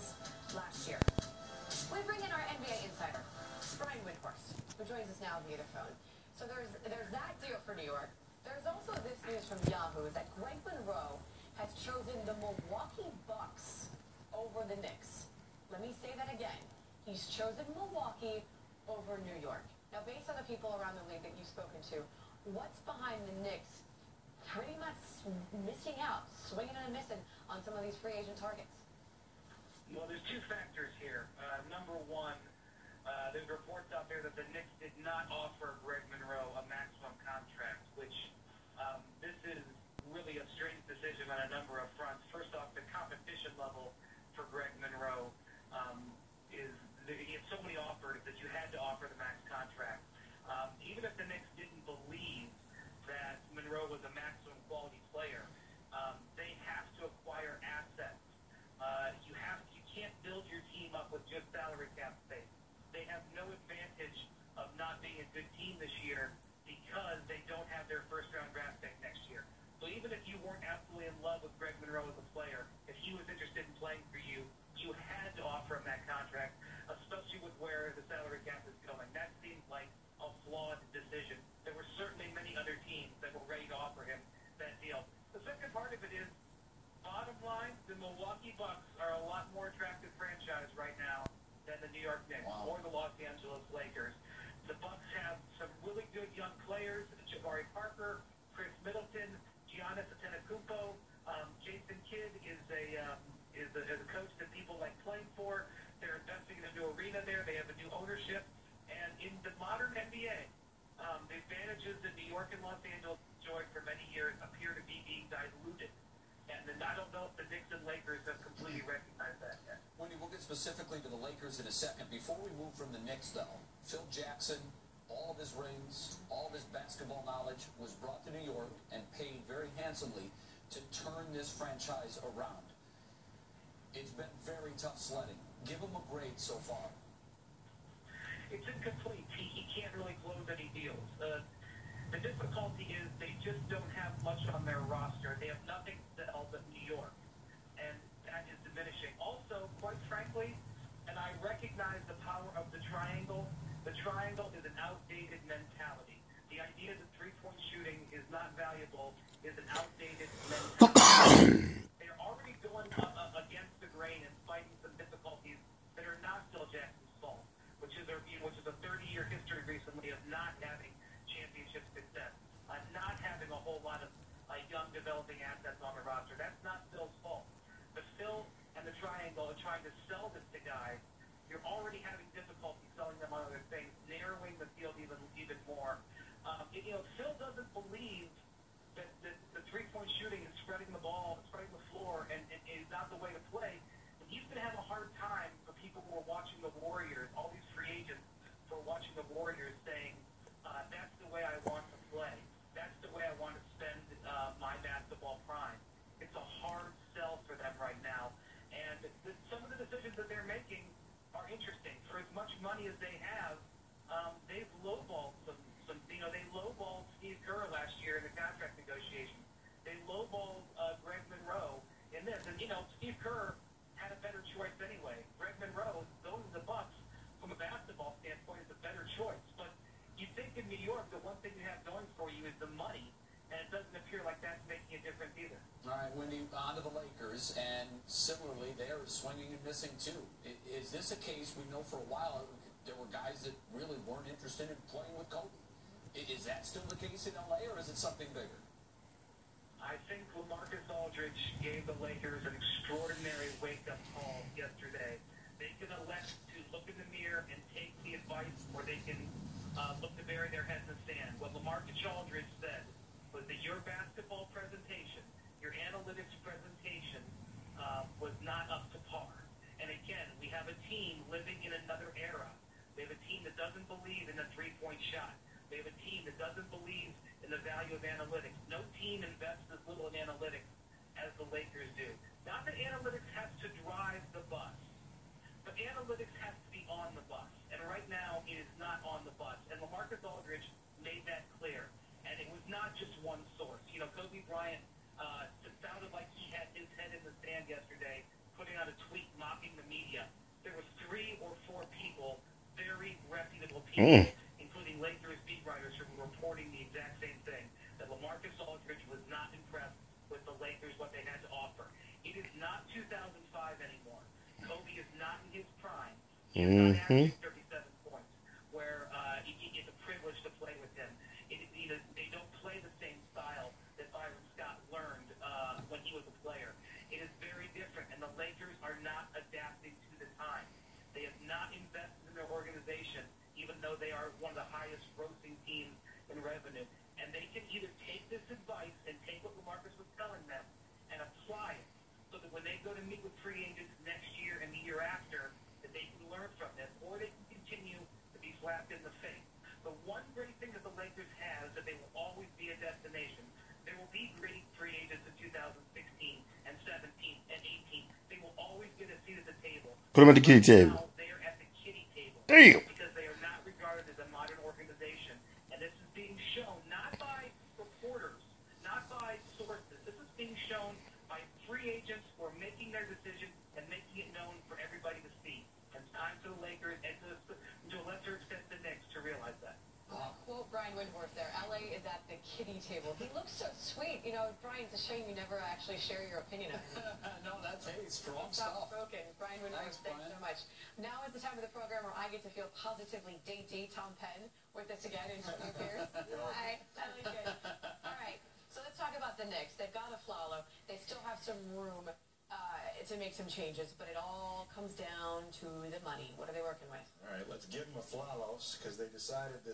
was last year. We bring in our NBA insider, Windhorst, who joins us now via the phone. So there's that deal for New York. There's also this news from Yahoo is that Greg Monroe has chosen the Milwaukee Bucks over the Knicks. Let me say that again. He's chosen Milwaukee over New York. Now, based on the people around the league that you've spoken to, what's behind the Knicks pretty much missing out, swinging and missing on some of these free agent targets? Well, there's two factors here. Number one, there's reports out there that the Knicks did not offer Greg Monroe a maximum contract, which this is really a strange decision on a number of fronts. First off, the competition level for Greg Monroe is he had so many offers that you had to offer the max contract. Even if the Knicks didn't believe that Monroe was a maximum quality player, they have to acquire assets. You can't build your team up with just salary cap space. They have no advantage of not being a good team this year because they don't have their first-round draft pick next year. So even if you weren't absolutely in love with Greg Monroe as a player, if he was interested in playing for you, you had to offer him that contract, especially with where the salary cap is going. That seems like a flawed decision. There were certainly many other teams that were ready to offer him that deal. The second part of it is, bottom line, the Milwaukee Bucks are a lot more attractive franchise right now than the New York Knicks or the Los Angeles Lakers. The Bucks have some really good young players: Jabari Parker, Chris Middleton, Giannis Antetokounmpo. Jason Kidd is a coach that people like playing for. They're investing in a new arena there. They have a new ownership. And in the modern NBA, the advantages that New York and Los Angeles enjoyed for many years appear to be being diluted. And then I don't know if the Knicks and Lakers have completely recognized that yet. Wendy, we'll get specifically to the Lakers in a second. Before we move from the Knicks, though, Phil Jackson, all of his rings, all of his basketball knowledge was brought to New York and paid very handsomely to turn this franchise around. It's been very tough sledding. Give him a grade so far. It's incomplete. He can't really close any deals. The difficulty is they just don't have much on their roster. They have nothing to sell but New York, and that is diminishing. Also, quite frankly, and I recognize the power of the triangle is an outdated mentality. The idea that three-point shooting is not valuable is an outdated mentality. They're already going against the grain and fighting some difficulties that are not Phil Jackson's fault, which is a 30-year history recently of not having championship success, not having a whole lot of young developing assets on the roster. That's not Phil's fault. But Phil and the triangle are trying to sell this to guys. You're already having difficulty selling them on other things, narrowing the field even more. Phil doesn't believe that the three-point shooting and spreading the ball, spreading the floor, and is not the way to play. And he's going to have a hard time for people who are watching the Warriors, all these free agents who are watching the Warriors saying, that's the way I want to play. That's the way I want to spend my basketball prime. It's a hard sell for them right now. And some of the decisions that they're making are interesting. For as much money as they have, they've lowballed they lowballed Steve Kerr last year in the contract negotiations. They lowballed Greg Monroe in this. And, Steve Kerr had a better choice anyway. Greg Monroe, going to the Bucks, from a basketball standpoint, is a better choice. But you think in New York, the one thing you have going for you is the money, and it doesn't appear like that's making a difference either. All right, Wendy, on to the Lakers, and similarly, they're swinging and missing too. Is this a case, we know for a while, there were guys that really weren't interested in playing with Kobe? Is that still the case in LA, or is it something bigger? I think LaMarcus Aldridge gave the Lakers an extraordinary wake-up call yesterday. They can elect to look in the mirror and take the advice, or they can look to bury their heads in the sand. What LaMarcus Aldridge said was that your basketball presentation, your analytics presentation, was not up to par. And again, we have a team living in another era. We have a team that doesn't believe in the three-point shot. We have a team that doesn't believe in the value of analytics. No team invests as little in analytics as the Lakers do. Not that analytics has to drive the bus, but analytics has to be on the bus. And right now, it is not on the bus. And LaMarcus Aldridge made that clear. And it was not just one source. Kobe Bryant, it sounded like he had his head in the sand yesterday, putting out a tweet mocking the media. people, including Lakers beat writers, who were reporting the exact same thing, that LaMarcus Aldridge was not impressed with the Lakers, what they had to offer. It is not 2005 anymore. Kobe is not in his prime. He is not averaging 37 points, where it's a privilege to play with him. They don't play the same style that Byron Scott learned when he was a player. It is very different, and the Lakers are not adapting to the time. They have not invested in their organization, even though they are one of the highest grossing teams in revenue. And they can either take this advice and take what LaMarcus was telling them and apply it, so that when they go to meet with free agents next year and the year after, that they can learn from this, or they can continue to be slapped in the face. The one great thing that the Lakers have is that they will always be a destination. There will be great free agents in 2016 and 17 and 18. They will always get a seat at the table. Put them at the kitty table. Now they are at the kitty table. Damn. Because they are not regarded as a modern organization. And this is being shown not by reporters, not by sources. This is being shown by free agents who are making their decision and making it known for everybody to see. And it's time for the Lakers and to a lesser extent the Knicks to realize that. Quote Brian Windhorst there. LA is at the kiddie table. He looks so sweet. You know, Brian, it's a shame you never actually share your opinion of him. No, that's strong stuff. Spoken. Brian Windhorst, thanks so much. Now is the time of the program where I get to feel positively dainty. Tom Penn with us again in Steve Pierce. Hi. I like it. All right. So let's talk about the Knicks. They've got a Flalo. They still have some room to make some changes, but it all comes down to the money. What are they working with? All right, let's give them a Flalos because they decided this.